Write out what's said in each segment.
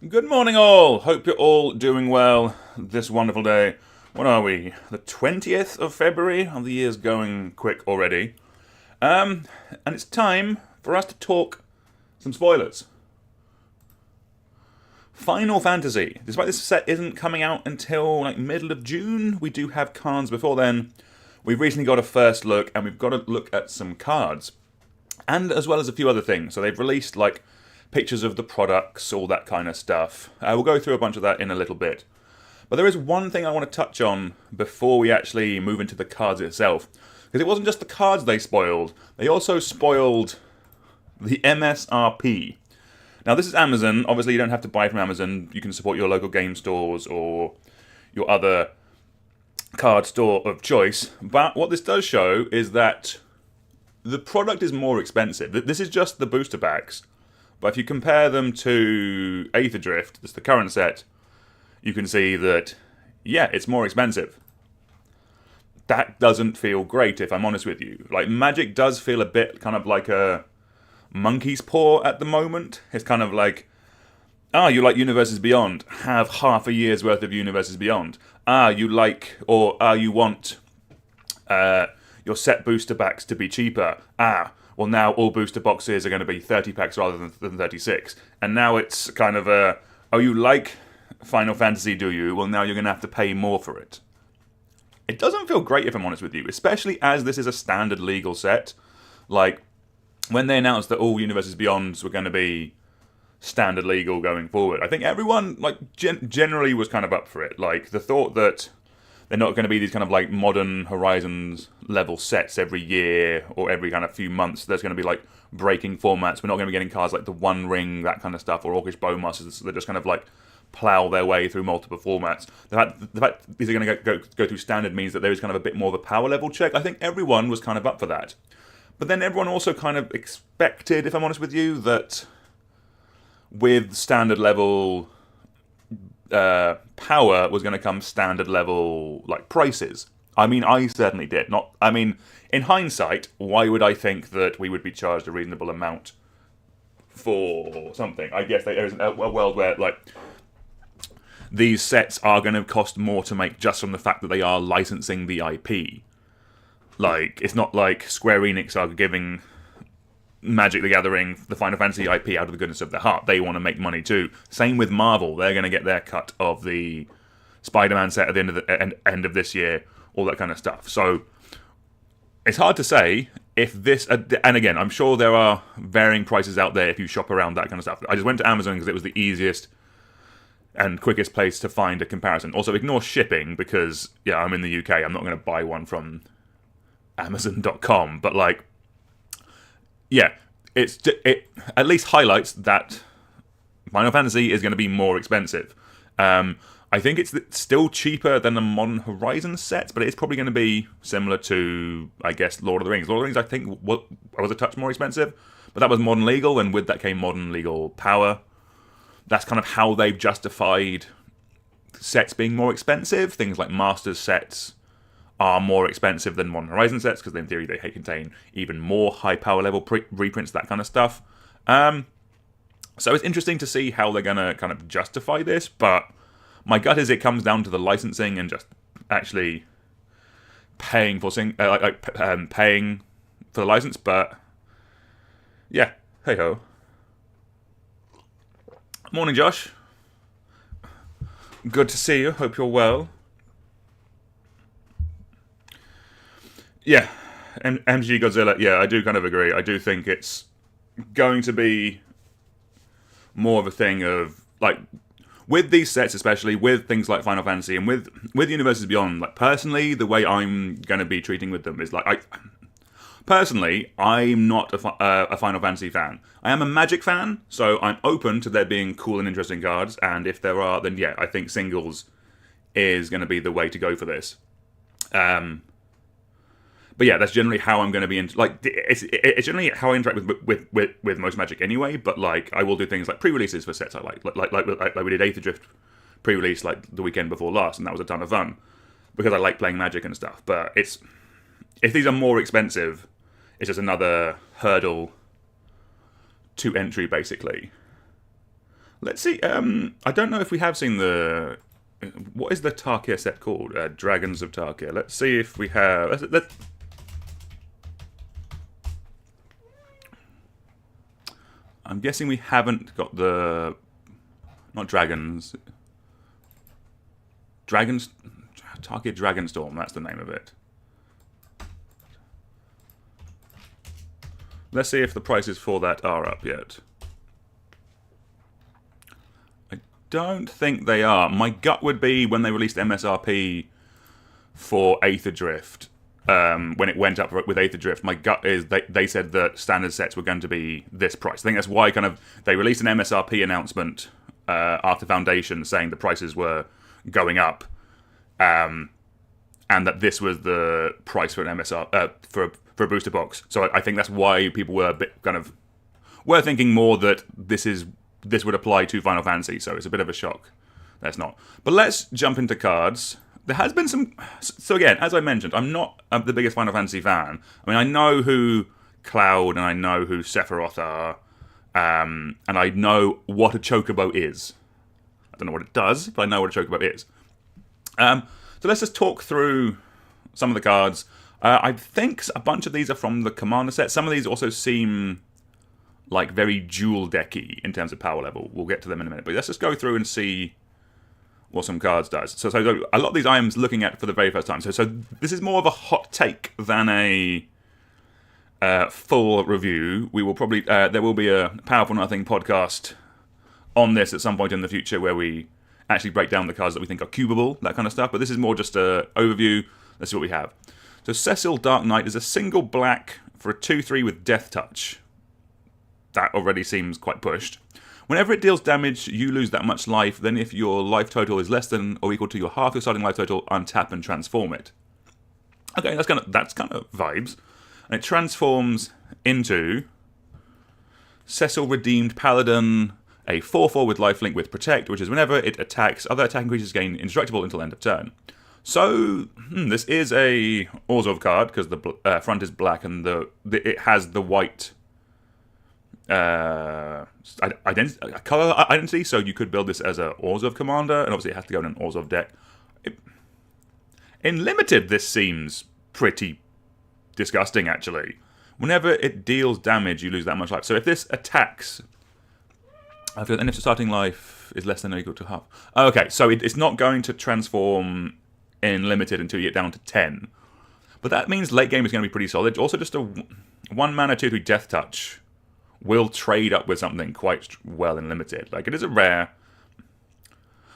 Good morning, all. Hope you're all doing well this wonderful day. What are we? The 20th of February? Oh, the year's going quick already. And it's time for us to talk some spoilers. Final Fantasy. Despite this set isn't coming out until like middle of June, we do have cards before then. We've recently got a first look, and we've got to look at some cards, and as well as a few other things. So they've released like pictures of the products, all that kind of stuff. We'll go through a bunch of that in a little bit. But there is one thing I want to touch on before we actually move into the cards itself. Because it wasn't just the cards they spoiled, they also spoiled the MSRP. Now, this is Amazon. Obviously, you don't have to buy from Amazon. You can support your local game stores or your other card store of choice. But what this does show is that the product is more expensive. This is just the booster packs. But if you compare them to Aether Drift, that's the current set, you can see that, yeah, it's more expensive. That doesn't feel great, if I'm honest with you. Like, Magic does feel a bit kind of like a monkey's paw at the moment. It's kind of like, you like Universes Beyond, have half a year's worth of Universes Beyond. You like, or you want your set booster packs to be cheaper. Well, now all booster boxes are going to be 30 packs rather than 36. And now it's kind of you like Final Fantasy, do you? Well, now you're going to have to pay more for it. It doesn't feel great, if I'm honest with you, especially as this is a standard legal set. Like, when they announced that all Universes Beyonds were going to be standard legal going forward, I think everyone, like, generally was kind of up for it. Like, the thought that they're not going to be these kind of like Modern Horizons level sets every year or every kind of few months. There's going to be like breaking formats. We're not going to be getting cards like the One Ring, that kind of stuff, or Orcish Bowmasters. So they're just kind of like plow their way through multiple formats. The fact these are going to go through standard means that there is kind of a bit more of a power level check. I think everyone was kind of up for that. But then everyone also kind of expected, if I'm honest with you, that with standard level power was going to come standard level like prices. I mean, I certainly did. In hindsight, why would I think that we would be charged a reasonable amount for something? I guess there is a world where like these sets are going to cost more to make just from the fact that they are licensing the IP. Like, it's not like Square Enix are giving Magic the Gathering, the Final Fantasy IP, out of the goodness of their heart. They want to make money too. Same with Marvel. They're going to get their cut of the Spider-Man set at the end of this year, all that kind of stuff. So it's hard to say if this... And again, I'm sure there are varying prices out there if you shop around that kind of stuff. I just went to Amazon because it was the easiest and quickest place to find a comparison. Also, ignore shipping because, yeah, I'm in the UK. I'm not going to buy one from Amazon.com. But, like, yeah, it at least highlights that Final Fantasy is going to be more expensive. I think it's still cheaper than the Modern Horizons set, but it's probably going to be similar to, I guess, Lord of the Rings. Lord of the Rings, I think, was a touch more expensive, but that was modern legal, and with that came modern legal power. That's kind of how they've justified sets being more expensive. Things like Masters sets are more expensive than Modern Horizon sets, because in theory they contain even more high power level reprints, that kind of stuff. So it's interesting to see how they're going to kind of justify this, but my gut is it comes down to the licensing and just actually paying for paying for the license. But yeah, hey ho. Morning, Josh. Good to see you. Hope you're well. Yeah, MG Godzilla. Yeah, I do kind of agree. I do think it's going to be more of a thing of like, with these sets, especially with things like Final Fantasy and with Universes Beyond, like, personally, the way I'm going to be treating with them is like, I'm not a Final Fantasy fan. I am a Magic fan, so I'm open to there being cool and interesting cards, and if there are, then yeah, I think singles is going to be the way to go for this. But yeah, that's generally how I'm going to be it's generally how I interact with most Magic anyway. But like, I will do things like pre-releases for sets I like we did Aether Drift pre-release like the weekend before last, and that was a ton of fun because I like playing Magic and stuff. But if these are more expensive, it's just another hurdle to entry, basically. Let's see. I don't know if we have seen the... What is the Tarkir set called? Dragons of Tarkir. Let's see if we have... I'm guessing we haven't got the... Not dragons. Dragons... Tarkir Dragonstorm, that's the name of it. Let's see if the prices for that are up yet. I don't think they are. My gut would be when they released MSRP for Aether Drift, when it went up with Aether Drift, my gut is they said that standard sets were going to be this price. I think that's why they released an MSRP announcement after Foundation saying the prices were going up, and that this was the price for an MSR for a booster box. So I think that's why people were a bit were thinking more that this would apply to Final Fantasy. So it's a bit of a shock. That's not. But let's jump into cards. There has been some... So again, as I mentioned, I'm not the biggest Final Fantasy fan. I mean, I know who Cloud and I know who Sephiroth are, and I know what a Chocobo is. I don't know what it does, but I know what a Chocobo is. So let's just talk through some of the cards. I think a bunch of these are from the Commander set. Some of these also seem like very dual decky in terms of power level. We'll get to them in a minute. But let's just go through and see what some cards does. So a lot of these I am looking at for the very first time. So this is more of a hot take than a full review. We will probably there will be a Powerful Nothing podcast on this at some point in the future where we actually break down the cards that we think are cubable, that kind of stuff. But this is more just an overview. Let's see what we have. So Cecil Dark Knight is a single black for a 2/3 with Death Touch. That already seems quite pushed. Whenever it deals damage, you lose that much life. Then if your life total is less than or equal to your half your starting life total, untap and transform it. Okay, that's kind of vibes. And it transforms into Cecil Redeemed Paladin, a 4/4 with lifelink with Protect, which is whenever it attacks, other attacking creatures gain indestructible until end of turn. So, this is a Orzhov card, because the front is black and it has the white color identity, so you could build this as a Orzhov commander, and obviously it has to go in an Orzhov deck. In Limited, this seems pretty disgusting, actually. Whenever it deals damage, you lose that much life. So if this attacks, and if the starting life is less than or equal to half. Okay, so it's not going to transform in Limited until you get down to 10. But that means late game is going to be pretty solid. Also, just a 1 mana 2/3 Death Touch will trade up with something quite well in Limited. Like, it is a rare.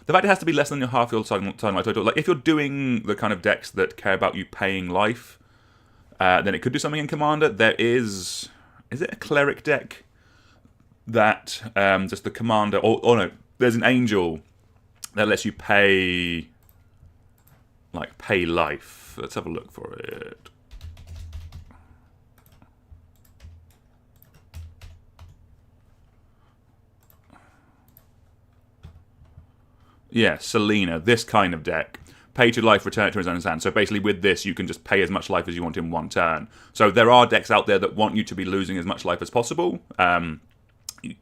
The fact it has to be less than your half your starting life total. Like, if you're doing the kind of decks that care about you paying life, then it could do something in Commander. There is it a Cleric deck that just the Commander, or no, there's an Angel that lets you pay life. Let's have a look for it. Yeah, Selena, this kind of deck. Pay to life, return it to his own hand. So basically with this, you can just pay as much life as you want in one turn. So there are decks out there that want you to be losing as much life as possible.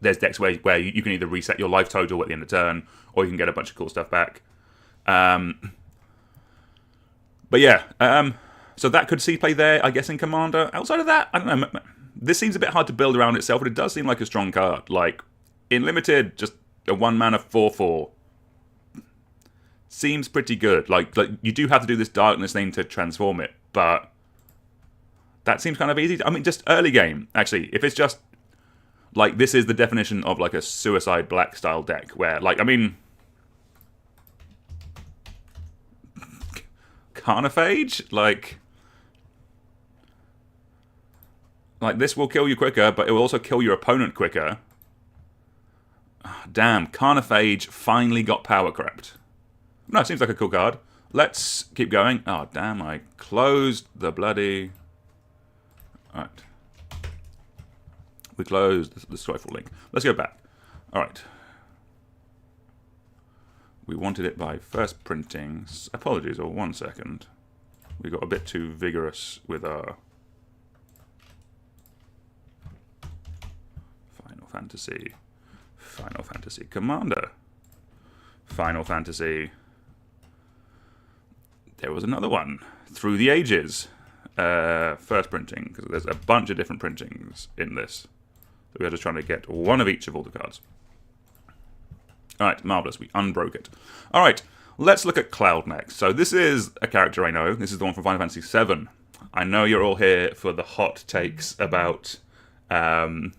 There's decks where you can either reset your life total at the end of turn, or you can get a bunch of cool stuff back. But yeah, so that could see play there, I guess, in Commander. Outside of that, I don't know. This seems a bit hard to build around itself, but it does seem like a strong card. Like, in Limited, just a 1 mana 4/4 seems pretty good. Like you do have to do this Darkness thing to transform it, but that seems kind of easy. I mean, just early game, actually. If it's just, like, this is the definition of, like, a Suicide Black style deck, where, like, I mean, Carnophage? Like this will kill you quicker, but it will also kill your opponent quicker. Damn, Carnophage finally got power crept. No, it seems like a cool card. Let's keep going. Oh, damn, I closed the bloody... Alright. We closed the Strifle link. Let's go back. Alright. We wanted it by first printing. Apologies, or 1 second. We got a bit too vigorous with our Final Fantasy Fantasy Commander. Final Fantasy. There was another one. Through the Ages. First printing, because there's a bunch of different printings in this. So we're just trying to get one of each of all the cards. Alright, marvellous. We unbroke it. Alright, let's look at Cloud next. So this is a character I know. This is the one from Final Fantasy VII. I know you're all here for the hot takes about... the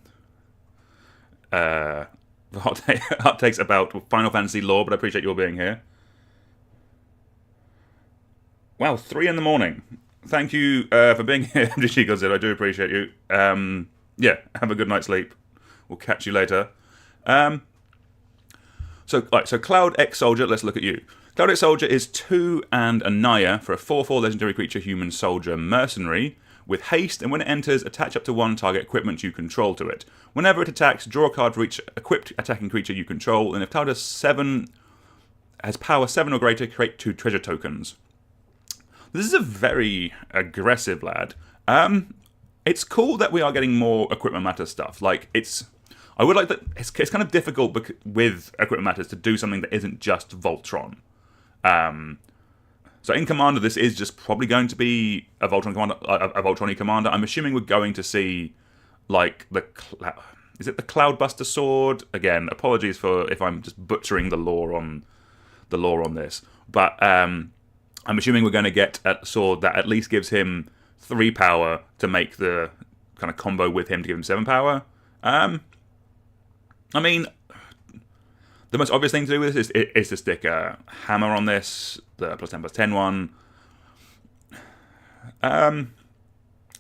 hot takes about Final Fantasy lore, but I appreciate you all being here. Wow, 3 in the morning. Thank you for being here, MGG Godzilla. I do appreciate you. Yeah, have a good night's sleep. We'll catch you later. So Cloud X Soldier, let's look at you. Cloud X Soldier is 2 and a Naya for a 4/4 legendary creature human soldier mercenary with haste, and when it enters, attach up to 1 target equipment you control to it. Whenever it attacks, draw a card for each equipped attacking creature you control, and if Cloud has power 7 or greater, create 2 treasure tokens. This is a very aggressive lad. It's cool that we are getting more Equipment Matters stuff. Like, I would like that. It's kind of difficult with Equipment Matters to do something that isn't just Voltron. So in Commander, this is just probably going to be a Voltron Commander, a Voltron-y Commander. I'm assuming we're going to see, like, is it the Cloudbuster Sword? Again, apologies for if I'm just butchering the lore on this, but I'm assuming we're going to get a sword that at least gives him 3 power to make the kind of combo with him to give him 7 power. I mean, the most obvious thing to do with this is to stick a hammer on this, the +10/+10 one.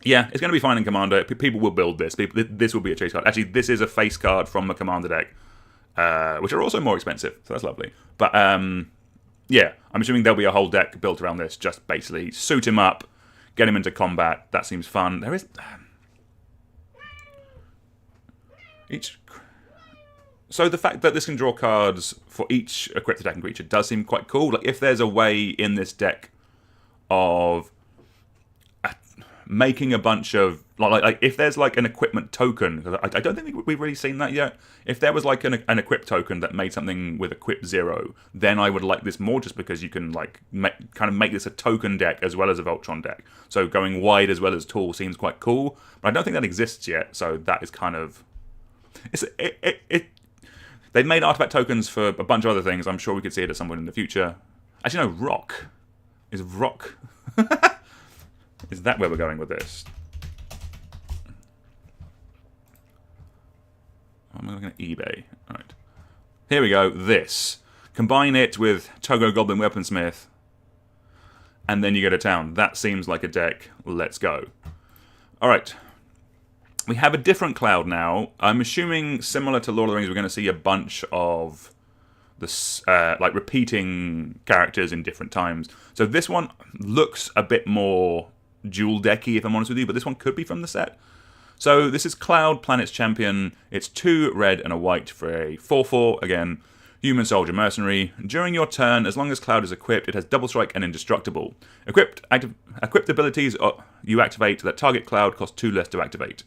Yeah, it's going to be fine in Commander. People will build this. This will be a chase card. Actually, this is a face card from the Commander deck, which are also more expensive, so that's lovely. But yeah, I'm assuming there'll be a whole deck built around this. Just basically suit him up, get him into combat. That seems fun. There is so the fact that this can draw cards for each equipped attacking creature does seem quite cool. Like, if there's a way in this deck of making a bunch of like if there's like an equipment token, I don't think we've really seen that yet. If there was like an equip token that made something with equip 0, then I would like this more, just because you can like kind of make this a token deck as well as a Voltron deck. So going wide as well as tall seems quite cool, but I don't think that exists yet. So that is kind of they've made artifact tokens for a bunch of other things. I'm sure we could see it at some point in the future. Actually, no, Rock. Is Rock... Is that where we're going with this? I'm looking at eBay. All right. Here we go. This. Combine it with Togo Goblin Weaponsmith, and then you go to town. That seems like a deck. Let's go. All right. We have a different Cloud now. I'm assuming, similar to Lord of the Rings, we're going to see a bunch of this, like, repeating characters in different times. So this one looks a bit more dual decky, if I'm honest with you, but this one could be from the set. So this is Cloud, Planet's Champion. It's 2 red and a white for a 4/4. Again, human soldier mercenary. During your turn, as long as Cloud is equipped, it has double strike and indestructible. Equipped abilities you activate that target Cloud cost 2 less to activate.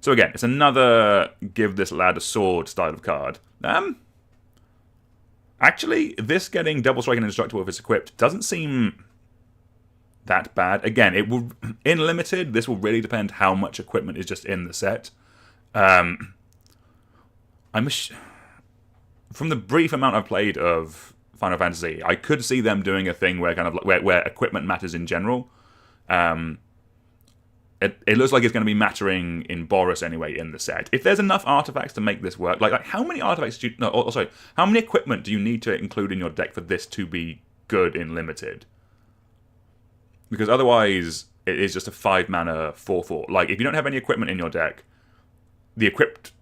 So again, it's another give this lad a sword style of card. Actually, this getting double strike and indestructible if it's equipped doesn't seem that bad. Again, it will, in limited, this will really depend how much equipment is just in the set. From the brief amount I've played of Final Fantasy, I could see them doing a thing where kind of where equipment matters in general. It looks like it's going to be mattering in Boris anyway in the set. If there's enough artifacts to make this work, like how many artifacts do you... No, sorry, how many equipment do you need to include in your deck for this to be good in limited? Because otherwise, it is just a 5-mana 4/4. Like, if you don't have any equipment in your deck, the equipped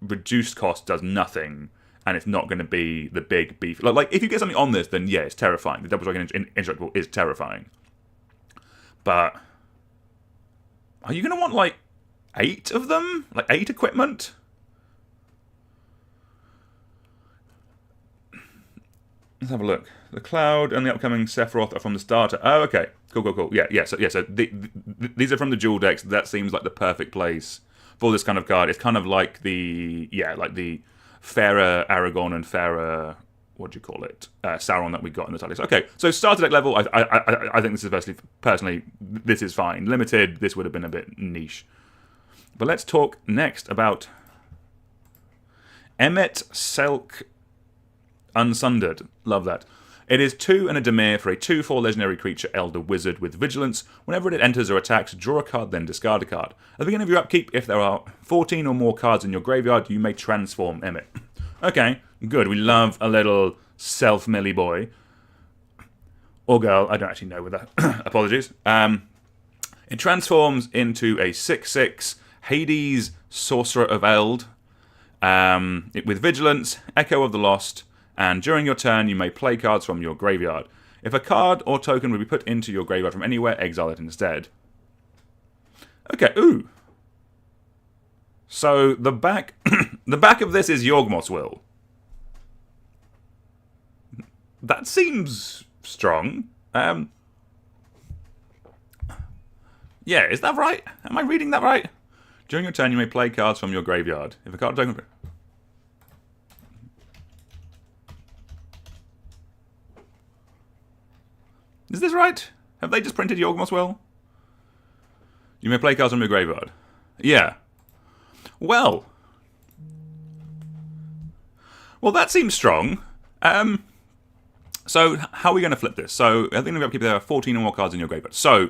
reduced cost does nothing, and it's not going to be the big beef. Like, if you get something on this, then yeah, it's terrifying. The double strike indestructible is terrifying. But are you going to want, like, 8 of them? Like, 8 equipment? Let's have a look. The Cloud and the upcoming Sephiroth are from the starter. Oh, okay. Cool. Yeah. So these are from the dual decks. That seems like the perfect place for this kind of card. It's kind of like the fairer Aragorn and fairer, what do you call it, Sauron that we got in the titles. Okay, so starter deck level, I think this is personally, this is fine. Limited, this would have been a bit niche. But let's talk next about Emmet Selk Unsundered. Love that. It is 2 and a Dimir for a 2/4 legendary creature Elder Wizard with Vigilance. Whenever it enters or attacks, draw a card, then discard a card. At the beginning of your upkeep, if there are 14 or more cards in your graveyard, you may transform Emmet. Okay, good. We love a little self-millie boy. Or girl, I don't actually know with that. Apologies. It transforms into a 6/6 Hades Sorcerer of Eld. With Vigilance, Echo of the Lost, and during your turn, you may play cards from your graveyard. If a card or token would be put into your graveyard from anywhere, exile it instead. Okay, ooh. So the back, the back of this is Yawgmoth's Will. That seems strong. Yeah, is that right? Am I reading that right? During your turn, you may play cards from your graveyard. If a card or token... Is this right? Have they just printed Yawgmoth's Will? You may play cards from your graveyard. Yeah. Well, that seems strong. So, how are we going to flip this? So, I think we've got there are 14 or more cards in your graveyard. So,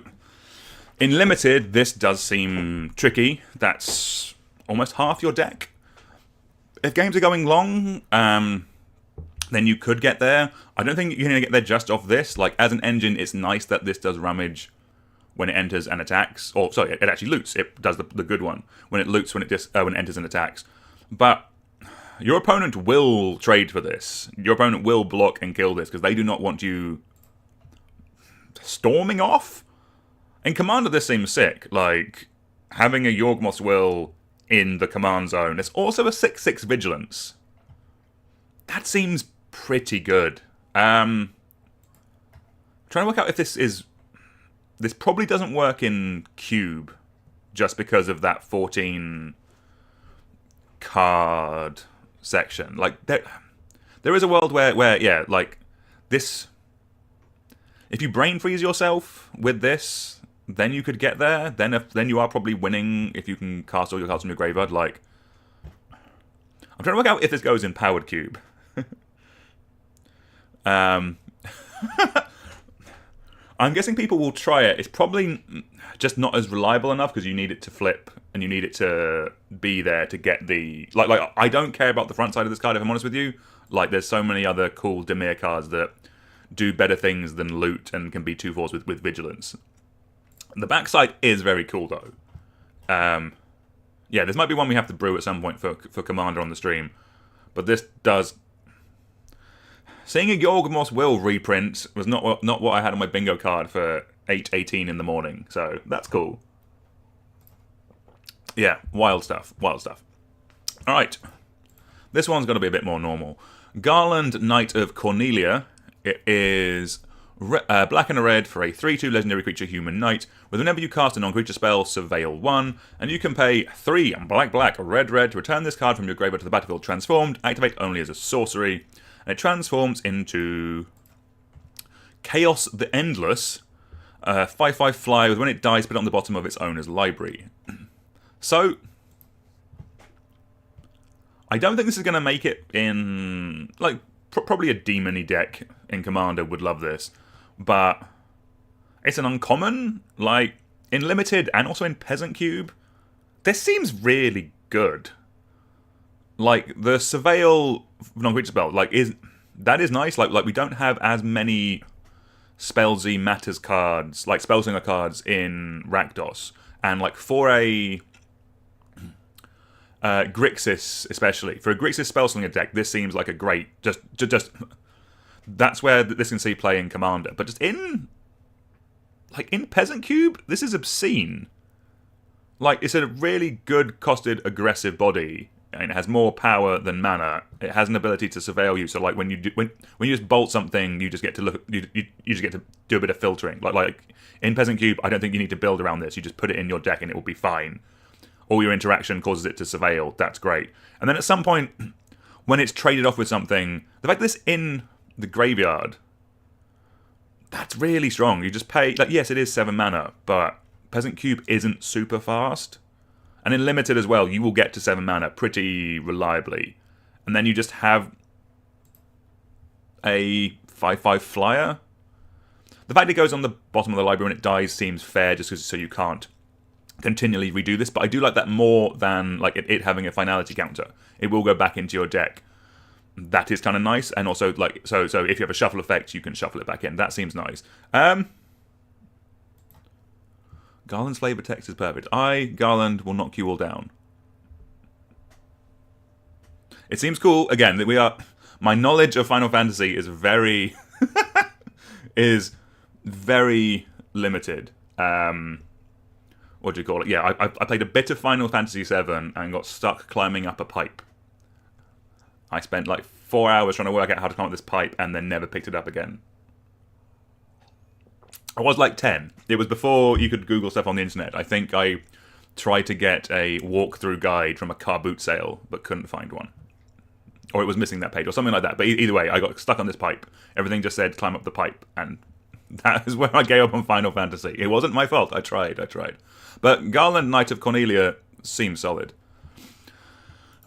in Limited, this does seem tricky. That's almost half your deck. If games are going long, then you could get there. I don't think you're going to get there just off this. Like, as an engine, it's nice that this does Rummage when it enters and attacks. Or, sorry, it actually loots. It does the good one. When it loots when it enters and attacks. But your opponent will trade for this. Your opponent will block and kill this, because they do not want you storming off. In Commander, this seems sick. Like, having a Yawgmoth's Will in the command zone. It's also a 6/6 Vigilance. That seems pretty good. Trying to work out if this is... This probably doesn't work in Cube, just because of that 14 card section. Like, there is a world where yeah, like, this... If you brain freeze yourself with this, then you could get there. Then you are probably winning if you can cast all your cards from your graveyard. Like, I'm trying to work out if this goes in Powered Cube. I'm guessing people will try it. It's probably just not as reliable enough because you need it to flip and you need it to be there to get the... Like I don't care about the front side of this card, if I'm honest with you. Like, there's so many other cool Dimir cards that do better things than loot and can be 2/4s with Vigilance. The backside is very cool, though. Yeah, this might be one we have to brew at some point for Commander on the stream. But this does... Seeing a Yawgmoth's Will reprint was not what I had on my bingo card for 8:18 in the morning. So, that's cool. Yeah, wild stuff. Wild stuff. Alright. This one's going to be a bit more normal. Garland, Knight of Cornelia. It is black and a red for a 3/2 legendary creature human knight. Whenever you cast a non-creature spell, surveil 1, and you can pay 3 black red to return this card from your graveyard to the battlefield transformed. Activate only as a sorcery. And it transforms into Chaos the Endless. 5/5 fly with when it dies, put it on the bottom of its owner's library. So, I don't think this is going to make it in... Like, probably a demon-y deck in Commander would love this. But it's an uncommon. Like, in Limited and also in Peasant Cube, this seems really good. Like, the Surveil non-creature spell, like, that is nice. Like, we don't have as many Spellsy Matters cards, like Spellslinger cards in Rakdos. And, like, for a Grixis, especially, for a Grixis Spellslinger deck, this seems like a great, just that's where this can see play in Commander. But just in Peasant Cube, this is obscene. Like, it's a really good costed aggressive body. And it has more power than mana. It has an ability to surveil you. So, like, when you just bolt something, you just get to look. You just get to do a bit of filtering. Like in Peasant Cube, I don't think you need to build around this. You just put it in your deck, and it will be fine. All your interaction causes it to surveil. That's great. And then at some point, when it's traded off with something, the fact that it's in the graveyard, that's really strong. You just pay, like, yes, it is 7 mana, but Peasant Cube isn't super fast. And in Limited as well, you will get to 7 mana pretty reliably. And then you just have a 5/5 flyer. The fact it goes on the bottom of the library when it dies seems fair, just so you can't continually redo this. But I do like that more than like it having a finality counter. It will go back into your deck. That is kind of nice. And also, like, so if you have a shuffle effect, you can shuffle it back in. That seems nice. Garland's flavor text is perfect. Garland, will knock you all down. It seems cool. Again, that we are. My knowledge of Final Fantasy is very limited. What do you call it? Yeah, I played a bit of Final Fantasy VII and got stuck climbing up a pipe. I spent like 4 hours trying to work out how to climb up this pipe and then never picked it up again. I was like 10. It was before you could Google stuff on the internet. I think I tried to get a walkthrough guide from a car boot sale, but couldn't find one. Or it was missing that page, or something like that. But either way, I got stuck on this pipe. Everything just said, climb up the pipe. And that is where I gave up on Final Fantasy. It wasn't my fault. I tried. But Garland, Knight of Cornelia, seems solid.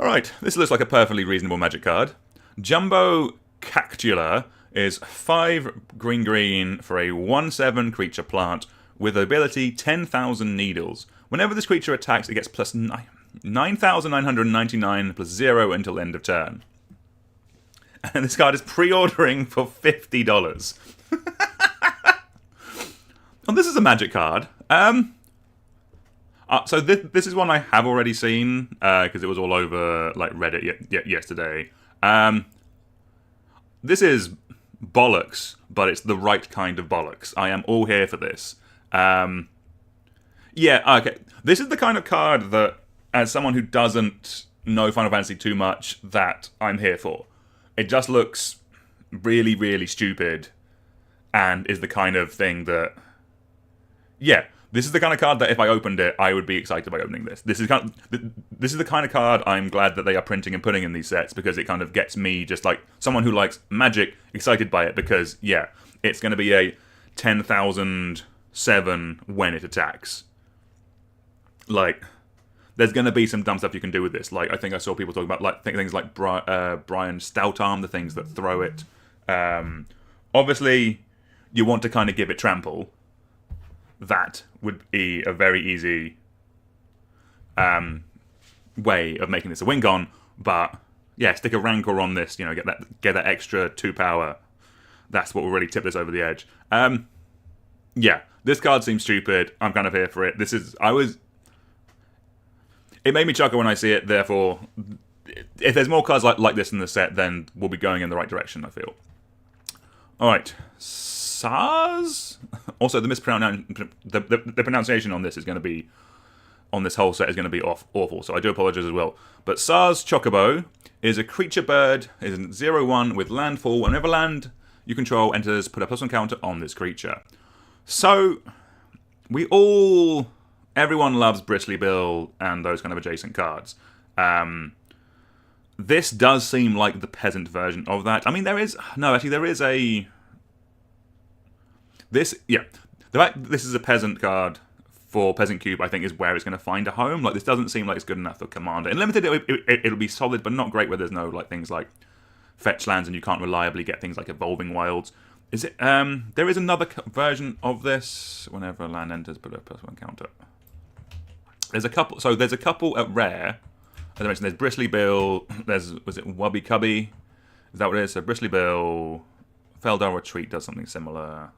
Alright, this looks like a perfectly reasonable Magic card. Jumbo Cactula is 5 green for a 1/7 creature plant with ability 10,000 Needles. Whenever this creature attacks, it gets plus 9,999 plus 0 until end of turn. And this card is pre-ordering for $50. And this is a Magic card. So this is one I have already seen, because it was all over like Reddit yesterday. This is bollocks, but it's the right kind of bollocks. I am all here for this. Yeah, okay. This is the kind of card that, as someone who doesn't know Final Fantasy too much, that I'm here for. It just looks really, really stupid, and is the kind of thing that... Yeah, this is the kind of card that if I opened it, I would be excited by opening this. This is the kind of card I'm glad that they are printing and putting in these sets, because it kind of gets me, just like someone who likes Magic, excited by it, because, yeah, it's going to be a 10,007 when it attacks. Like, there's going to be some dumb stuff you can do with this. Like, I think I saw people talk about like things like Brian Stoutarm, the things that throw it. Obviously, you want to kind of give it trample. That would be a very easy way of making this a win-con, but yeah, stick a Rancor on this, you know, get that extra 2 power. That's what will really tip this over the edge. Yeah, this card seems stupid. I'm kind of here for it. It made me chuckle when I see it, therefore, if there's more cards like this in the set, then we'll be going in the right direction, I feel. Alright, Saz? Also, the pronunciation on this is going to be, on this whole set, is going to be awful, so I do apologize as well. But Saz Chocobo is a creature bird, is 0/1 with landfall. Whenever land you control enters, put a +1 counter on this creature. So, everyone loves Bristly Bill and those kind of adjacent cards. This does seem like the peasant version of that. I mean, there is a... The fact that this is a peasant card for Peasant Cube, I think, is where it's going to find a home. Like, this doesn't seem like it's good enough for Commander. In Limited, it'll be solid, but not great where there's no like things like fetch lands and you can't reliably get things like Evolving Wilds. Is it? There is another version of this. Whenever a land enters, put a +1 counter. There's a couple. So there's a couple at Rare. As I mentioned, there's Bristly Bill. Was it Wubby Cubby? Is that what it is? So Bristly Bill, Feldar Retreat does something similar.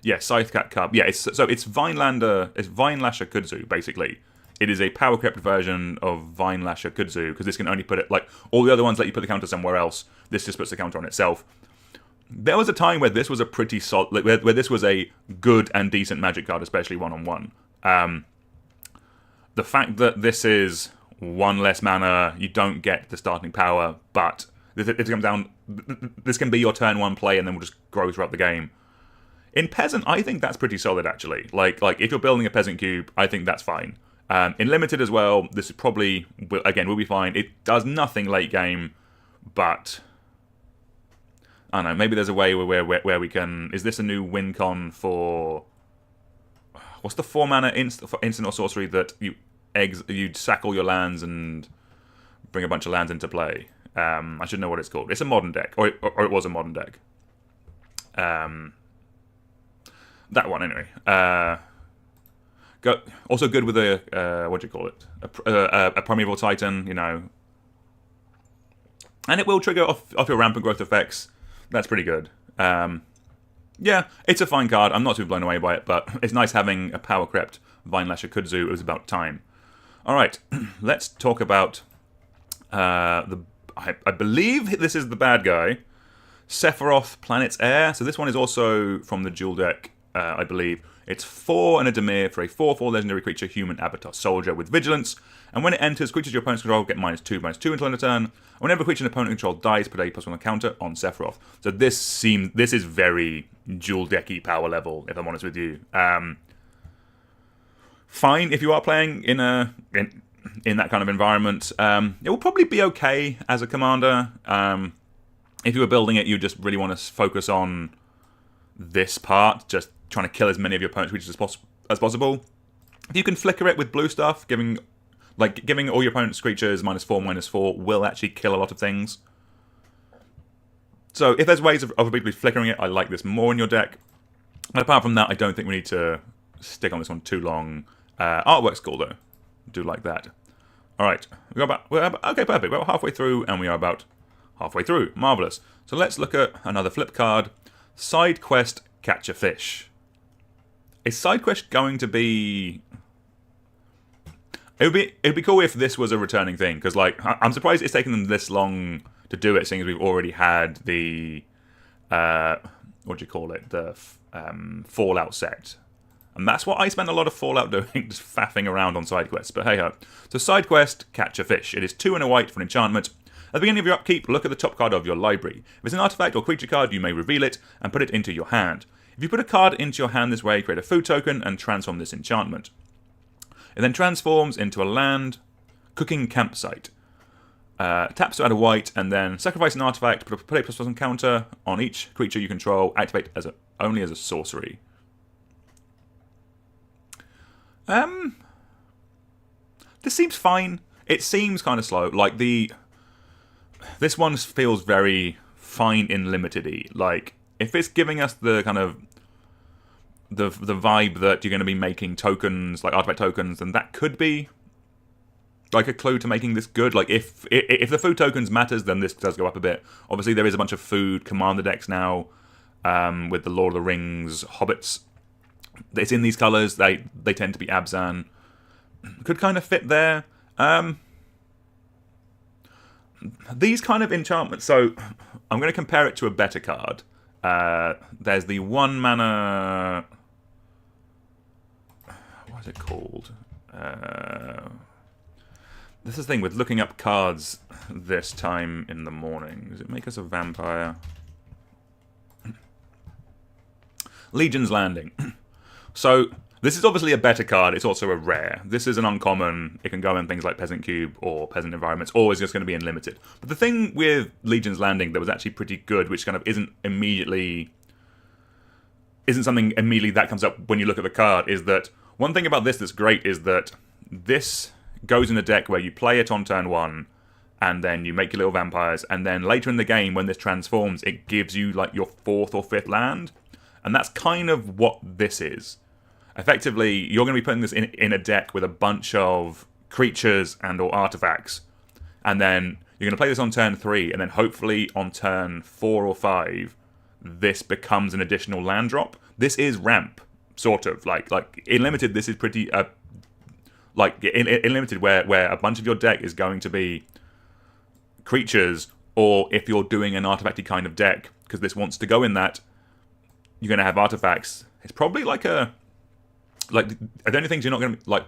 Yeah, Scythecat Cub. Yeah, it's Vinelasher Kudzu, basically. It is a power crept version of Vinelasher Kudzu, because this can only put it, like, all the other ones let you put the counter somewhere else. This just puts the counter on itself. There was a time where this was a pretty solid, like, where this was a good and decent Magic card, especially one-on-one. The fact that this is 1 less mana, you don't get the starting power, but it comes down, this can be your turn 1 play and then will just grow throughout the game. In Peasant, I think that's pretty solid, actually. Like if you're building a Peasant Cube, I think that's fine. In limited as well, this is probably, again, will be fine. It does nothing late game, but I don't know, maybe there's a way where we can... Is this a new win con for... What's the 4-mana instant or sorcery that you'd sack all your lands and bring a bunch of lands into play? I should know what it's called. It's a modern deck, or it was a modern deck. That one, anyway. Also good with a what do you call it? A Primeval Titan, you know. And it will trigger off your rampant growth effects. That's pretty good. Yeah, it's a fine card. I'm not too blown away by it, but it's nice having a power crept Vinelasher Kudzu. It was about time. All right, let's talk about I believe this is the bad guy, Sephiroth, Planet's Heir. So this one is also from the dual deck, I believe. It's 4 and a Dimir for a 4/4 legendary creature, human avatar soldier with vigilance. And when it enters, creatures your opponents control get -2/-2 until end of turn. Whenever a creature an opponent control dies, put a +1 counter on Sephiroth. So this is very dual decky power level, if I'm honest with you. Fine if you are playing in that kind of environment. It will probably be okay as a commander. If you were building it, you just really want to focus on this part, just trying to kill as many of your opponent's creatures as possible. If you can flicker it with blue stuff, giving all your opponent's creatures -4/-4 will actually kill a lot of things. So if there's ways of basically flickering it, I like this more in your deck. And apart from that, I don't think we need to stick on this one too long. Artwork's cool though. Do like that. All right, okay, perfect. We're about halfway through, and we are about halfway through. Marvelous. So let's look at another flip card. Side quest, catch a fish. Is side quest going to be? It'd be cool if this was a returning thing, because I'm surprised it's taken them this long to do it, seeing as we've already had the what do you call it, the Fallout set. And that's what I spent a lot of Fallout doing, just faffing around on side quests. But hey ho. So side quest, catch a fish. It is 2 and a white for an enchantment. At the beginning of your upkeep, look at the top card of your library. If it's an artifact or creature card, you may reveal it and put it into your hand. If you put a card into your hand this way, create a food token and transform this enchantment. It then transforms into a land, cooking campsite. Taps to add a white, and then sacrifice an artifact, put a +1 counter on each creature you control, activate only as a sorcery. This seems fine. It seems kind of slow. This one feels very fine in limited-y. If it's giving us the kind of the vibe that you're going to be making tokens, like artifact tokens, then that could be like a clue to making this good. If the food tokens matters, then this does go up a bit. Obviously, there is a bunch of food commander decks now with the Lord of the Rings hobbits. It's in these colours. They tend to be Abzan. Could kind of fit there. These kind of enchantments. So I'm going to compare it to a better card. There's the 1 mana. What is it called? This is the thing with looking up cards this time in the morning. Does it make us a vampire? Legion's Landing. So this is obviously a better card. It's also a rare. This is an uncommon. It can go in things like Peasant Cube or Peasant Environments, or it's just going to be in limited. But the thing with Legion's Landing that was actually pretty good, which kind of isn't something immediately that comes up when you look at the card, is that one thing about this that's great is that this goes in a deck where you play it on turn 1, and then you make your little vampires, and then later in the game when this transforms, it gives you your 4th or 5th land. And that's kind of what this is. Effectively, you're going to be putting this in a deck with a bunch of creatures and or artifacts. And then you're going to play this on turn 3, and then hopefully on turn 4 or 5, this becomes an additional land drop. This is ramp, sort of. In limited, this is pretty... in limited, where a bunch of your deck is going to be creatures, or if you're doing an artifacty kind of deck, because this wants to go in that, you're going to have artifacts. It's probably the only things you're not going to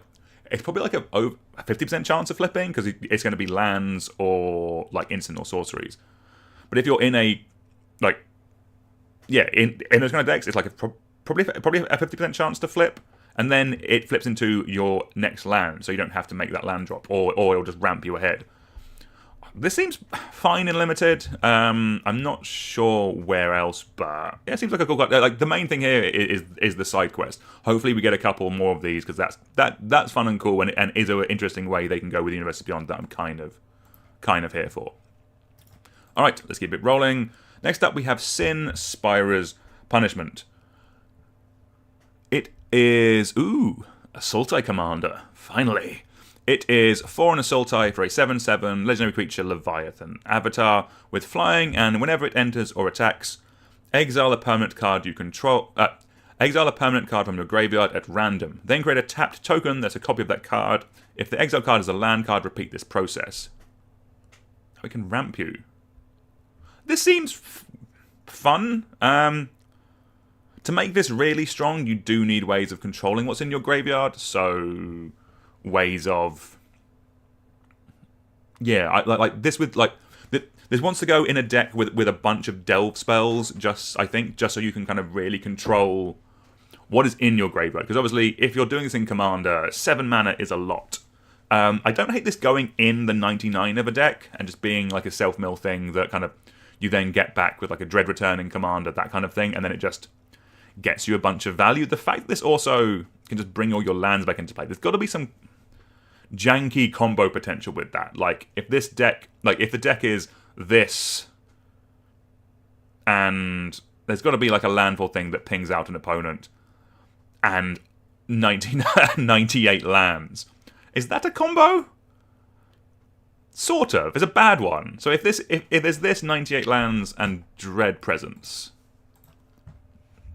it's probably a 50% chance of flipping, because it's going to be lands or instant or sorceries. But if you're in in those kind of decks, it's probably a 50% chance to flip. and then it flips into your next land, so you don't have to make that land drop, or it'll just ramp you ahead. This seems fine in limited. I'm not sure where else, but yeah, it seems like a cool card. Like the main thing here is the side quest. Hopefully, we get a couple more of these because that's fun and cool, and is an interesting way they can go with Universes Beyond that I'm kind of here for. All right, let's keep it rolling. Next up, we have Sin Spira's Punishment. It is a Sultai commander. Finally. It is 4 and a Sultai for a 7/7 legendary creature Leviathan avatar with flying, and whenever it enters or attacks, exile a permanent card you control. Exile a permanent card from your graveyard at random. Then create a tapped token that's a copy of that card. If the exile card is a land card, repeat this process. We can ramp you. This seems fun. To make this really strong, you do need ways of controlling what's in your graveyard. So ways of, yeah, like this with like this wants to go in a deck with a bunch of delve spells. I think just so you can kind of really control what is in your graveyard. Because obviously, if you're doing this in Commander, 7 mana is a lot. I don't hate this going in the 99 of a deck and just being like a self-mill thing that kind of you then get back with like a Dread Return in Commander, that kind of thing, and then it just gets you a bunch of value. The fact that this also can just bring all your lands back into play, there's got to be some janky combo potential with that. Like if this deck, like if the deck is this, and there's got to be like a landfall thing that pings out an opponent, and 98 lands. Is that a combo? Sort of. It's a bad one. So if there's this 98 lands and Dread Presence,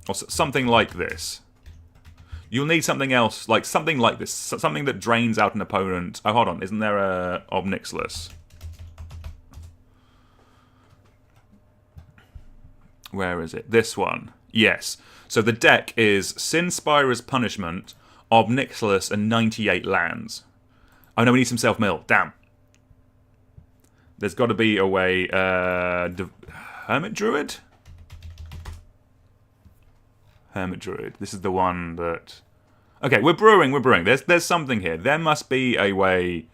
or something like this, you'll need something else, like something like this, something that drains out an opponent. Oh, hold on, isn't there a Ob Nixilis? Where is it? This one. Yes. So the deck is Sin Spira's Punishment, Ob Nixilis, and 98 lands. Oh no, we need some self-mill. Damn. There's got to be a way. Hermit Druid? Hermit Druid. This is the one that... Okay, we're brewing. There's something here. There must be a way...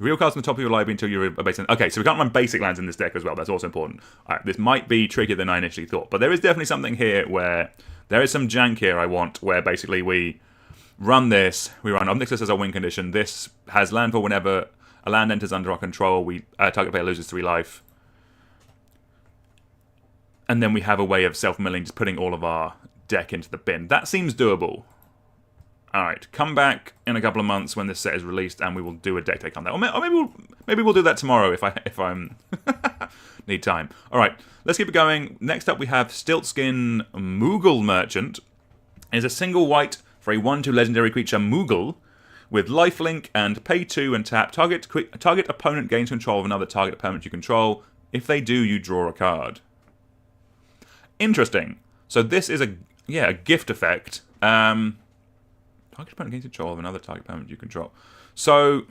Real cards on the top of your library until you're a basic... Okay, so we can't run basic lands in this deck as well. That's also important. Alright, this might be trickier than I initially thought. But there is definitely something here where... There is some jank here I want, where basically we run this. We run Ob Nixilis as our win condition. This has landfall whenever a land enters under our control. We target player loses 3 life. And then we have a way of self-milling, just putting all of our deck into the bin. That seems doable. Alright, come back in a couple of months when this set is released and we will do a deck take on that. Or maybe we'll do that tomorrow if I'm need time. Alright, let's keep it going. Next up we have Stiltskin Moogle Merchant. It is a single white for a 1/2 legendary creature Moogle with lifelink and pay 2 and tap. Target opponent gains control of another target opponent you control. If they do, you draw a card. Interesting. So this is a gift effect. Target opponent gains control of another target opponent you control. So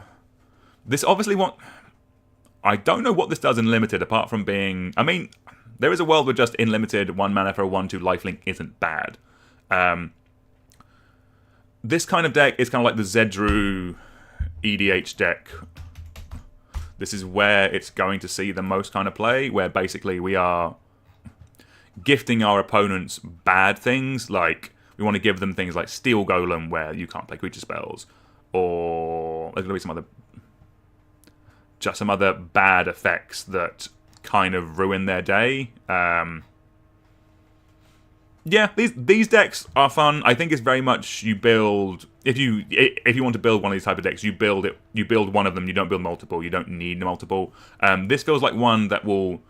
this obviously I don't know what this does in limited apart from being... I mean, there is a world where just in limited 1 mana for a 1/2 lifelink isn't bad. This kind of deck is kind of like the Zedru EDH deck. This is where it's going to see the most kind of play, where basically we are gifting our opponents bad things, like we want to give them things like Steel Golem, where you can't play creature spells, or there's going to be some other bad effects that kind of ruin their day. Yeah, these decks are fun. I think it's very much you build if you want to build one of these type of decks, you build one of them. You don't build multiple. You don't need multiple. This feels like one that will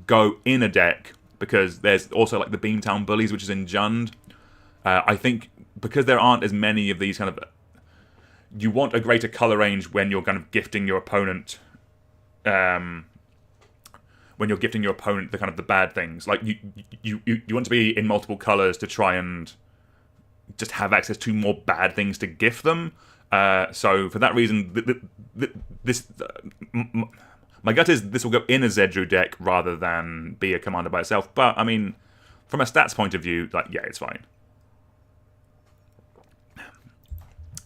go in a deck because there's also like the Beamtown Bullies, which is in Jund. I think because there aren't as many of these kind of, you want a greater color range when you're kind of gifting your opponent. When you're gifting your opponent the kind of the bad things, like you want to be in multiple colors to try and just have access to more bad things to gift them. So for that reason, my gut is this will go in a Zedru deck rather than be a commander by itself. But I mean, from a stats point of view, like yeah, it's fine.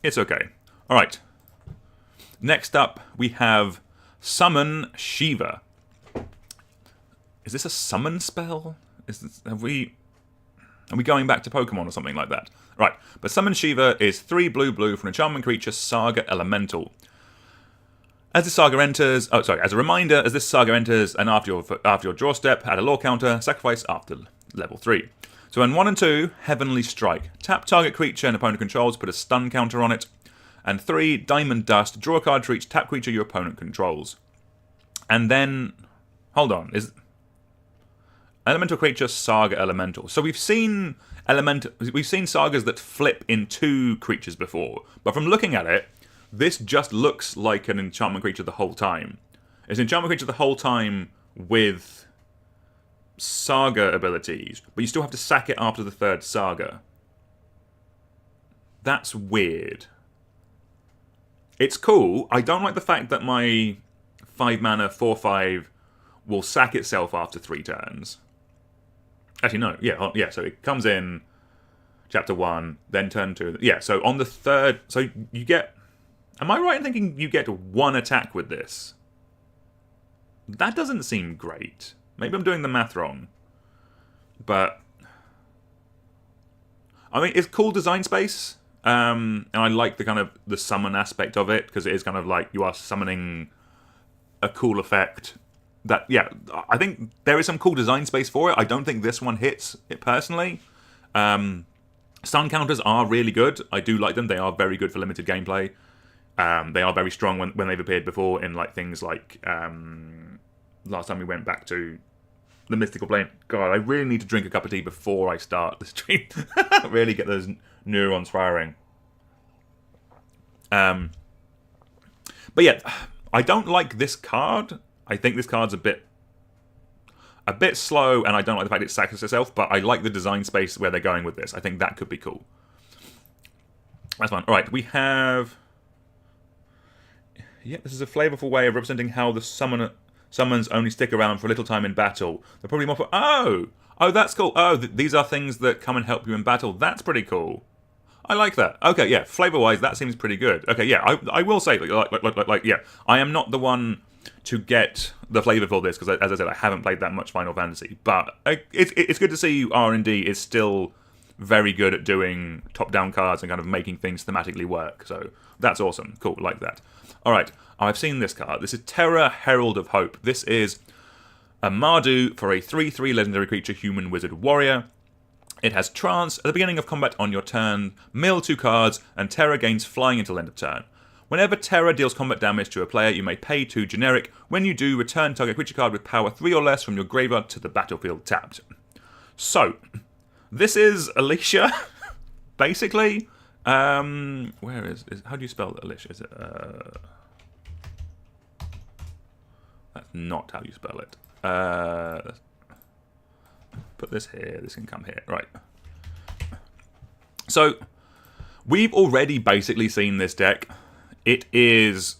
It's okay. Alright. Next up, we have Summon Shiva. Is this a summon spell? Are we going back to Pokemon or something like that? Right, but Summon Shiva is 3 blue for an enchantment creature, Saga Elemental. As this saga enters, as a reminder, as this saga enters, and after your draw step, add a lore counter, sacrifice after level 3. So in 1 and 2, Heavenly Strike. Tap target creature and opponent controls, put a stun counter on it. And 3, Diamond Dust. Draw a card for each tap creature your opponent controls. And then, hold on, is Elemental creature, Saga Elemental. So we've seen sagas that flip in 2 creatures before, but from looking at it, this just looks like an enchantment creature the whole time. It's an enchantment creature the whole time with saga abilities, but you still have to sack it after the 3rd saga. That's weird. It's cool. I don't like the fact that my 5 mana 4/5 will sack itself after 3 turns. Actually, no. Yeah. So it comes in chapter 1, then turn 2. Yeah. So on the 3rd, so you get. Am I right in thinking you get 1 attack with this? That doesn't seem great. Maybe I'm doing the math wrong. But I mean, it's cool design space. And I like the kind of the summon aspect of it, because it is kind of like you are summoning a cool effect. That, yeah, I think there is some cool design space for it. I don't think this one hits it personally. Stun counters are really good. I do like them. They are very good for limited gameplay. They are very strong when they've appeared before in like things like last time we went back to the Mystical Plane. God, I really need to drink a cup of tea before I start the stream. Really get those neurons firing. But yeah, I don't like this card. I think this card's a bit slow, and I don't like the fact it sacrifices itself, but I like the design space where they're going with this. I think that could be cool. That's fine. Alright, we have... Yeah, this is a flavourful way of representing how the summons only stick around for a little time in battle. They're probably more for... Oh, that's cool. Oh, these are things that come and help you in battle. That's pretty cool. I like that. Okay, yeah, flavour-wise, that seems pretty good. Okay, yeah, I will say, yeah, I am not the one to get the flavour for this, because, as I said, I haven't played that much Final Fantasy. But it's good to see R&D is still very good at doing top-down cards and kind of making things thematically work. So that's awesome. Cool, like that. All right, I've seen this card. This is Terra, Herald of Hope. This is a Mardu for a 3/3 legendary creature, human wizard warrior. It has Trance. At the beginning of combat on your turn, mill 2 cards, and Terra gains flying until end of turn. Whenever Terra deals combat damage to a player, you may pay 2 generic. When you do, return target creature card with power 3 or less from your graveyard to the battlefield tapped. So, this is Alicia, basically. Where is how do you spell Alicia? Is it that's not how you spell it. Put this here. This can come here. Right. So we've already basically seen this deck. It is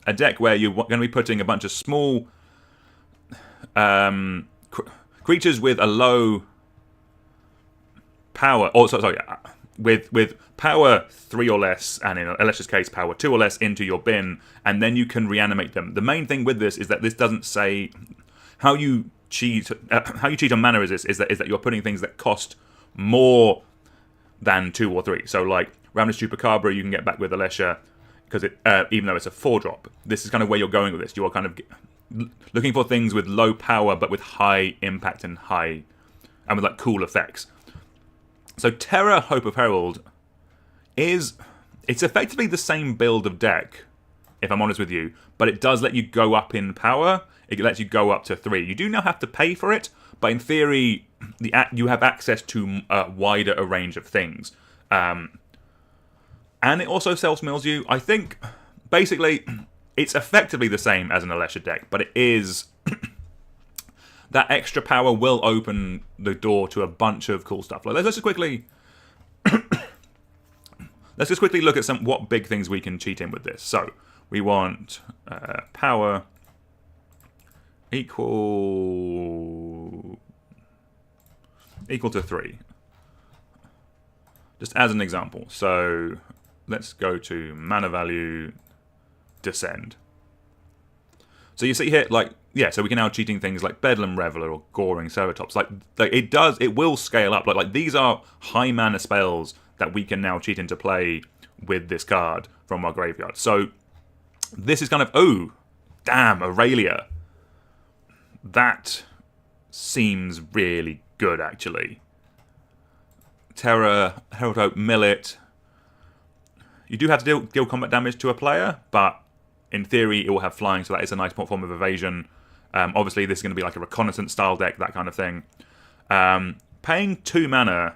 a deck where you're going to be putting a bunch of small creatures with a low power, or sorry, with power 3 or less, and in Alicia's case, power 2 or less, into your bin, and then you can reanimate them. The main thing with this is that this doesn't say how you cheat. How you cheat on mana resist is that you're putting things that cost more than 2 or 3. So like Ramnus Chupacabra, you can get back with Alicia because even though it's a 4-drop. This is kind of where you're going with this. You are kind of looking for things with low power but with high impact and with like cool effects. So Terra, Hope of Herald it's effectively the same build of deck, if I'm honest with you, but it does let you go up in power. It lets you go up to 3. You do now have to pay for it, but in theory, you have access to a wider a range of things. And it also self-mills you. I think, basically, it's effectively the same as an Alesha deck, but it is... that extra power will open the door to a bunch of cool stuff. Let's just quickly... let's just quickly look at what big things we can cheat in with this. So, we want power equal to 3. Just as an example. So let's go to mana value, descend. So you see here, like, yeah, so we can now cheating things like Bedlam Reveler or Goring Ceratops. Like it will scale up. Like these are high mana spells that we can now cheat into play with this card from our graveyard. So this is kind of, oh, damn, Aurelia. That seems really good, actually. Terra, Herald Hope, Millet. You do have to deal combat damage to a player, but in theory it will have flying, so that is a nice form of evasion. Obviously this is going to be like a reconnaissance style deck, that kind of thing. Paying 2 mana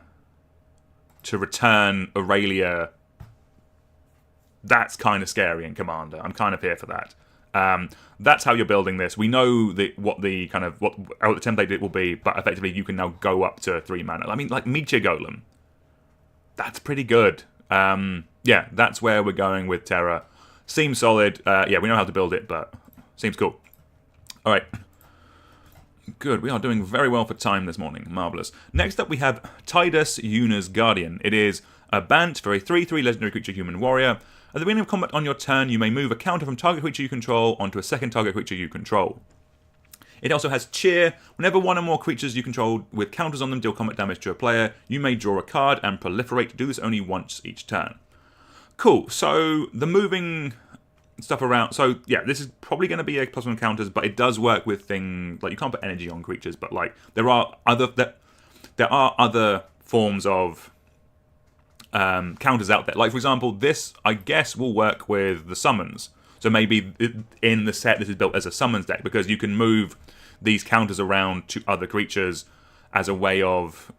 to return Aurelia, that's kind of scary in Commander. I'm kind of here for that. That's how you're building this. We know what the template it will be, but effectively you can now go up to 3 mana. I mean, like Meteor Golem, that's pretty good. Yeah, that's where we're going with Terra. Seems solid. Yeah, we know how to build it, but seems cool. All right. Good. We are doing very well for time this morning. Marvellous. Next up, we have Tidus, Yuna's Guardian. It is a Bant for a 3/3 legendary creature human warrior. At the beginning of combat on your turn, you may move a counter from target creature you control onto a second target creature you control. It also has Cheer. Whenever one or more creatures you control with counters on them deal combat damage to a player, you may draw a card and proliferate. Do this only once each turn. Cool. So the moving stuff around. So yeah, this is probably going to be a +1 counters, but it does work with things like you can't put energy on creatures, but like there are other forms of counters out there. Like for example, this I guess will work with the summons. So maybe in the set this is built as a summons deck because you can move these counters around to other creatures as a way of.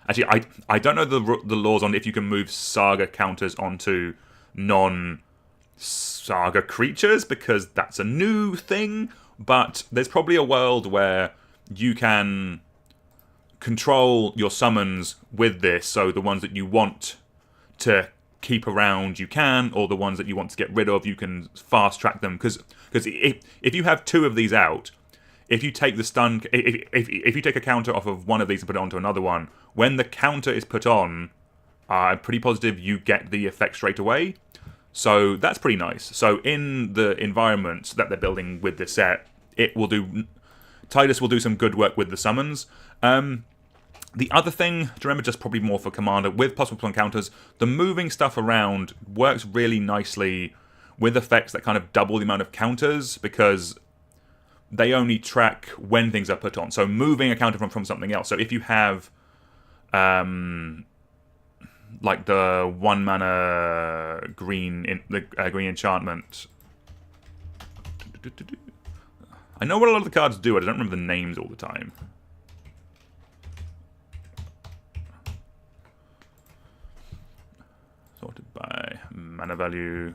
Actually, I don't know the laws on if you can move Saga counters onto non-Saga creatures, because that's a new thing, but there's probably a world where you can control your summons with this, so the ones that you want to keep around you can, or the ones that you want to get rid of, you can fast-track them, because if you have 2 of these out, if you take the stun, if you take a counter off of one of these and put it onto another one, when the counter is put on, I'm pretty positive you get the effect straight away. So that's pretty nice. So in the environments that they're building with this set, Tidus will do some good work with the summons. The other thing to remember, just probably more for Commander, with +1 counters, the moving stuff around works really nicely with effects that kind of double the amount of counters, because they only track when things are put on. So moving a counter from something else. So if you have like the 1 mana green green enchantment. I know what a lot of the cards do, I don't remember the names all the time. Sorted by mana value.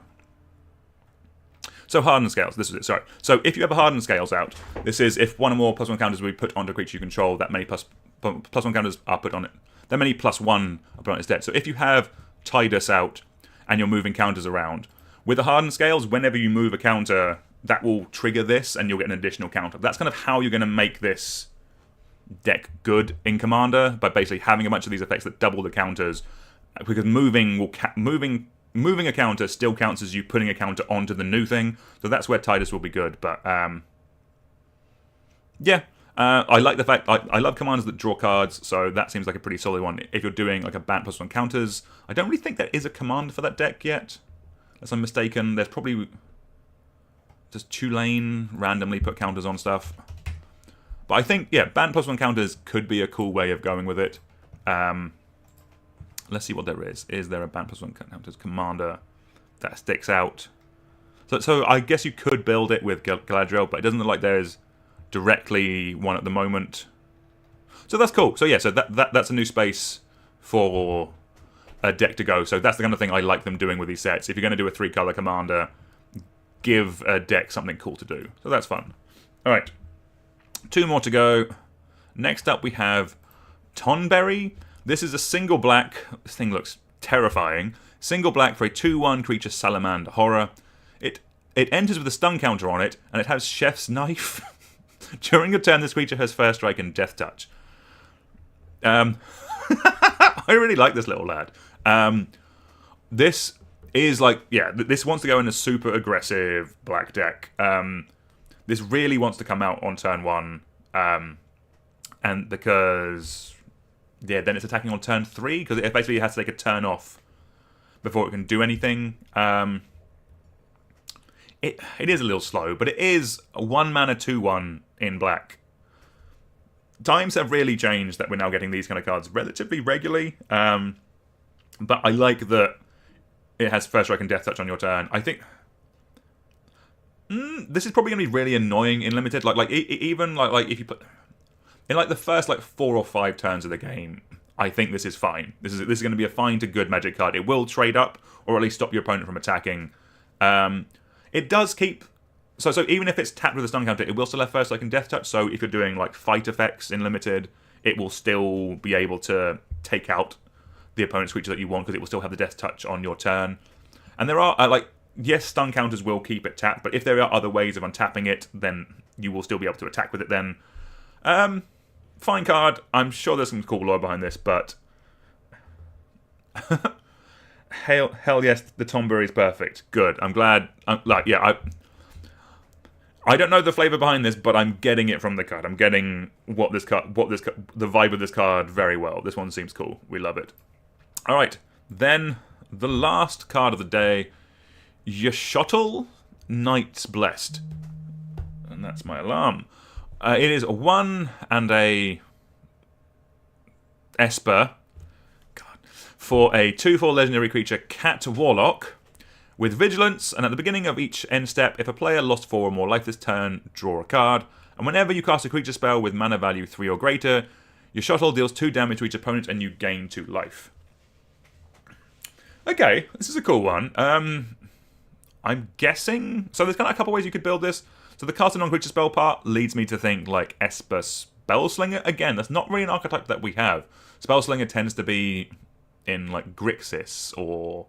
So Hardened Scales, this is it, sorry. So if you have a Hardened Scales out, this is if one or more +1 counters will be put onto a creature you control, that many +1 counters are put on it. That many +1 are put on its deck. So if you have Tidus out and you're moving counters around, with the Hardened Scales, whenever you move a counter, that will trigger this and you'll get an additional counter. That's kind of how you're going to make this deck good in Commander, by basically having a bunch of these effects that double the counters, because moving a counter still counts as you putting a counter onto the new thing, so that's where Tidus will be good. But yeah, I like the fact I love commanders that draw cards, so that seems like a pretty solid one. If you're doing like a Bant +1 counters, I don't really think there is a commander for that deck yet, unless I'm mistaken. There's probably just Tulane randomly put counters on stuff, but I think yeah, Bant +1 counters could be a cool way of going with it. Let's see what there is. Is there a Bant +1 counters commander that sticks out? So I guess you could build it with Galadriel, but it doesn't look like there's directly one at the moment. So that's cool. So yeah, so that's a new space for a deck to go. So that's the kind of thing I like them doing with these sets. If you're going to do a 3-color commander, give a deck something cool to do. So that's fun. All right, 2 more to go. Next up we have Tonberry. This is a single black. This thing looks terrifying. Single black for a 2/1 creature salamander horror. It enters with a stun counter on it, and it has Chef's Knife. During your turn, this creature has First Strike and Death Touch. I really like this little lad. This is like, yeah, this wants to go in a super aggressive black deck. This really wants to come out on turn 1, and because, yeah, then it's attacking on turn 3, because it basically has to take a turn off before it can do anything. It is a little slow, but it is a 1 mana 2/1 in black. Times have really changed that we're now getting these kind of cards relatively regularly, but I like that it has First Strike and Death Touch on your turn. I think this is probably going to be really annoying in Limited. Even if you put in like the first like 4 or 5 turns of the game, I think this is fine. This is going to be a fine to good Magic card. It will trade up or at least stop your opponent from attacking. It does keep so even if it's tapped with a stun counter, it will still have First Strike and Death Touch. So if you're doing like fight effects in Limited, it will still be able to take out the opponent's creature that you want, because it will still have the Death Touch on your turn. And there are yes, stun counters will keep it tapped, but if there are other ways of untapping it, then you will still be able to attack with it then. Fine card. I'm sure there's some cool lore behind this, but hell yes, the Tomberry is perfect. Good. I'm glad. I don't know the flavor behind this, but I'm getting it from the card. I'm getting the vibe of this card very well. This one seems cool. We love it. All right, then the last card of the day, Yashotl, Knights Blessed, and that's my alarm. It is a 1 and a Esper, for a 2/4 legendary creature, Cat Warlock, with Vigilance, and at the beginning of each end step, if a player lost 4 or more life this turn, draw a card, and whenever you cast a creature spell with mana value 3 or greater, Yashotl deals 2 damage to each opponent and you gain 2 life. Okay, this is a cool one. I'm guessing... So there's kind of a couple ways you could build this. So the cast a non-creature spell part leads me to think like Esper Spellslinger. Again, that's not really an archetype that we have. Spellslinger tends to be in like Grixis or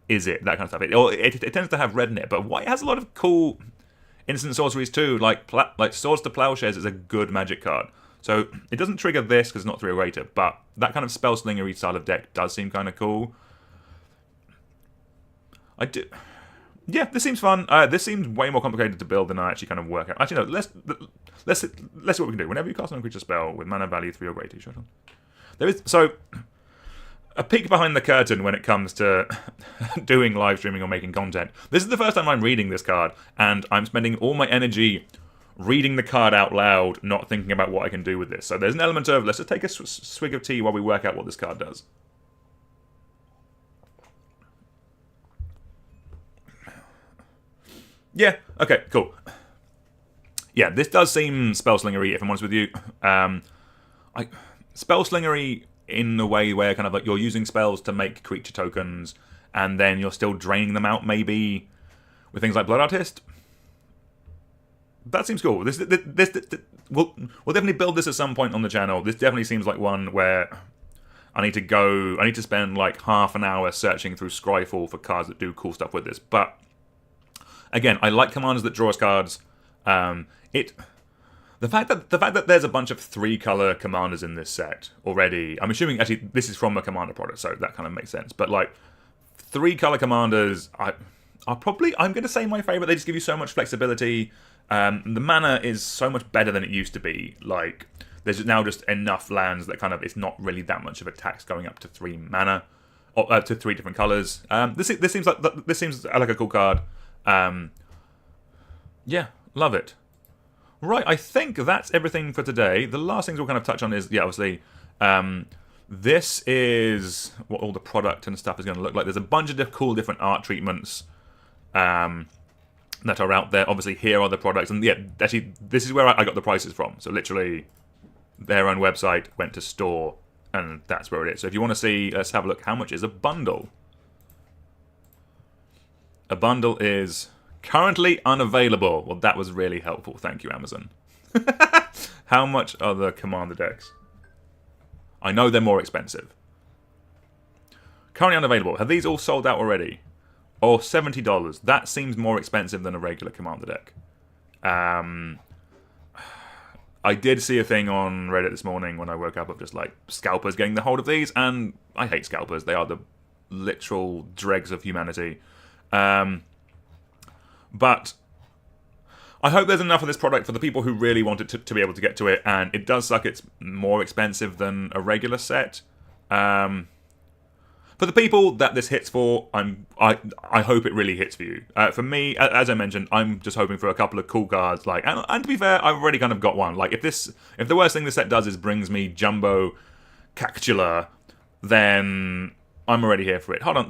Is It, that kind of stuff. It tends to have red in it, but white has a lot of cool instant sorceries too. Like Swords to Plowshares is a good Magic card. So it doesn't trigger this because it's not 3 or greater, but that kind of Spellslinger-y style of deck does seem kind of cool. Yeah, this seems fun. This seems way more complicated to build than I actually kind of work out. Actually, no, let's see what we can do. Whenever you cast a non-creature spell with mana value 3 or greater, there is a peek behind the curtain when it comes to doing live streaming or making content. This is the first time I'm reading this card, and I'm spending all my energy reading the card out loud, not thinking about what I can do with this. So there's an element of, let's just take a swig of tea while we work out what this card does. Yeah, okay, cool. Yeah, this does seem Spellslinger-y, if I'm honest with you. Spellslinger-y in the way where kind of like you're using spells to make creature tokens, and then you're still draining them out, maybe, with things like Blood Artist. That seems cool. We'll definitely build this at some point on the channel. This definitely seems like one where I need to spend like half an hour searching through Scryfall for cards that do cool stuff with this. But again, I like commanders that draw us cards. The fact that there's a bunch of 3-color commanders in this set already, I'm assuming actually this is from a commander product, so that kind of makes sense. But like 3-color commanders are probably, I'm going to say, my favorite. They just give you so much flexibility. The mana is so much better than it used to be. Like there's now just enough lands that kind of it's not really that much of a tax going up to 3 mana or to 3 different colors. This seems like a cool card. Yeah, love it. Right, I think that's everything for today. The last things we'll kind of touch on is, yeah, obviously, this is what all the product and stuff is going to look like. There's a bunch of cool different art treatments that are out there. Obviously, here are the products. And yeah, actually, this is where I got the prices from. So literally, their own website went to store, and that's where it is. So if you want to see, let's have a look. How much is a bundle? A bundle is currently unavailable. Well, that was really helpful. Thank you, Amazon. How much are the Commander decks? I know they're more expensive. Currently unavailable. Have these all sold out already? Or $70. That seems more expensive than a regular Commander deck. I did see a thing on Reddit this morning when I woke up of just like scalpers getting the hold of these, and I hate scalpers. They are the literal dregs of humanity. But I hope there's enough of this product for the people who really want it to be able to get to it, and it does suck it's more expensive than a regular set. For the people that this hits for, I hope it really hits for you. For me, as I mentioned, I'm just hoping for a couple of cool cards. Like, and to be fair, I've already kind of got one. Like, if the worst thing this set does is brings me Jumbo Cactula, then I'm already here for it. Hold on,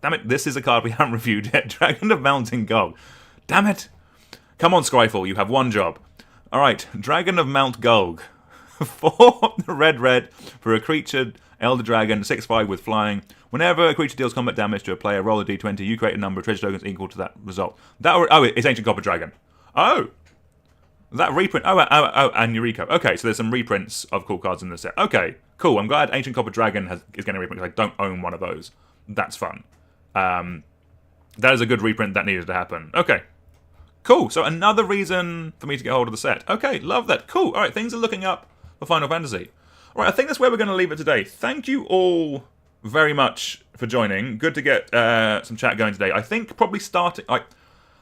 damn it, this is a card we haven't reviewed yet. Dragon of Mountain Gulg. Damn it. Come on, Scryfall, you have one job. Alright, Dragon of Mount Gulg. 4 red for a creature, Elder Dragon, 6/5 with flying. Whenever a creature deals combat damage to a player, roll a d20, you create a number of treasure tokens equal to that result. It's Ancient Copper Dragon. Oh! That reprint. And Yuriko. Okay, so there's some reprints of cool cards in the set. Okay, cool. I'm glad Ancient Copper Dragon is getting a reprint because I don't own one of those. That's fun. That is a good reprint that needed to happen. Okay. Cool, so another reason for me to get hold of the set. Okay, love that. Cool, alright, things are looking up for Final Fantasy. Alright, I think that's where we're going to leave it today. Thank you all very much for joining. Good to get some chat going today. I think probably starting...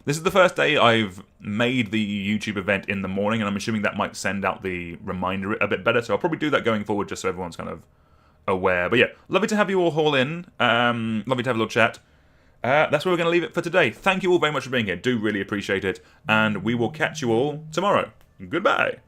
this is the first day I've made the YouTube event in the morning, and I'm assuming that might send out the reminder a bit better, so I'll probably do that going forward just so everyone's kind of aware. But yeah, lovely to have you all haul in. Lovely to have a little chat. That's where we're going to leave it for today. Thank you all very much for being here. Do really appreciate it. And we will catch you all tomorrow. Goodbye.